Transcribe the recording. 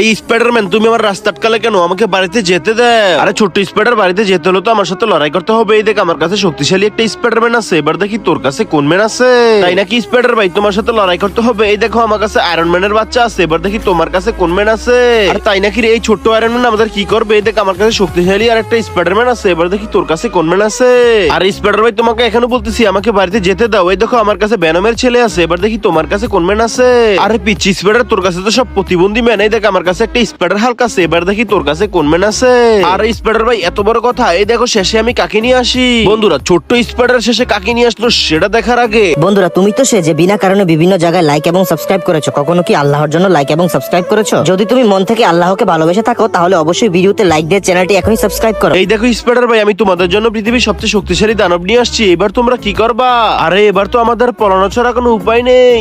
এই স্পাইডারম্যান, তুমি আমার রাস্তা আটকালে কেন? আমাকে বাড়িতে যেতে দে। আরে ছোট্ট স্পাইডার, বাড়িতে যেতে হলো তো আমার সাথে লড়াই করতে হবে। এই দেখ, আমার কাছে শক্তিশালী একটা স্পাইডারম্যান আছে। এবার দেখি তোর কাছে কোন ম্যান আছে। তাই নাকি স্পাইডার ভাই? তোমার সাথে লড়াই করতে হবে। এই দেখো, আমার কাছে আয়রন ম্যানের বাচ্চা আছে। এবার দেখি তোমার কাছে কোন ম্যান আছে। আর তাই নাকি রে, এই ছোট্ট আয়রন ম্যান আমাদের কি করবে? এই দেখ, আমার কাছে শক্তিশালী আর একটা স্পাইডারম্যান আছে। এবার দেখি তোর কাছে কোন ম্যান আছে। আর স্পাইডার ভাই, তোমাকে এখনো বলতেছি আমাকে বাড়িতে যেতে দাও। এই দেখো, আমার কাছে ভেনমের ছেলে আছে। এবার দেখি তোমার কাছে কোন ম্যান আছে। আরে পিচ্ছি স্পাইডার, তোর কাছে তো সব প্রতিবন্ধী ম্যান। এই দেখ, আমার কাছে একটা স্পাইডার হাল্ক আছে। এবার দেখি তোর কাছে কোন ম্যান আছে। আর স্পাইডার ভাই, এত বড় কথা। এই দেখো, শেষে আমি কাকে নিয়ে আসি। বন্ধুরা, ছোট্ট স্পাইডার শেষে কাকে নিয়ে আসলো সেটা দেখার আগে বন্ধুরা, তুমি তো সে যে বিনা কারণে বিভিন্ন জায়গায় লাইক এবং সাবস্ক্রাইব করেছো। কখনো কি আল্লাহর জন্য লাইক এবং সাবস্ক্রাইব করেছো? যদি তুমি মন থেকে আল্লাহকে ভালোবেসে থাকো তাহলে অবশ্যই ভিডিওতে লাইক দিয়ে চ্যানেলটি এখনই সাবস্ক্রাইব করো। এই দেখো স্পাইডার ভাই, আমি তোমাদের জন্য পৃথিবীর সবচেয়ে শক্তিশালী দানব নিয়ে আসছি। এবার তোমরা কি করবা? আরে এবার তো আমাদের পলানো ছাড়া কোনো উপায় নেই।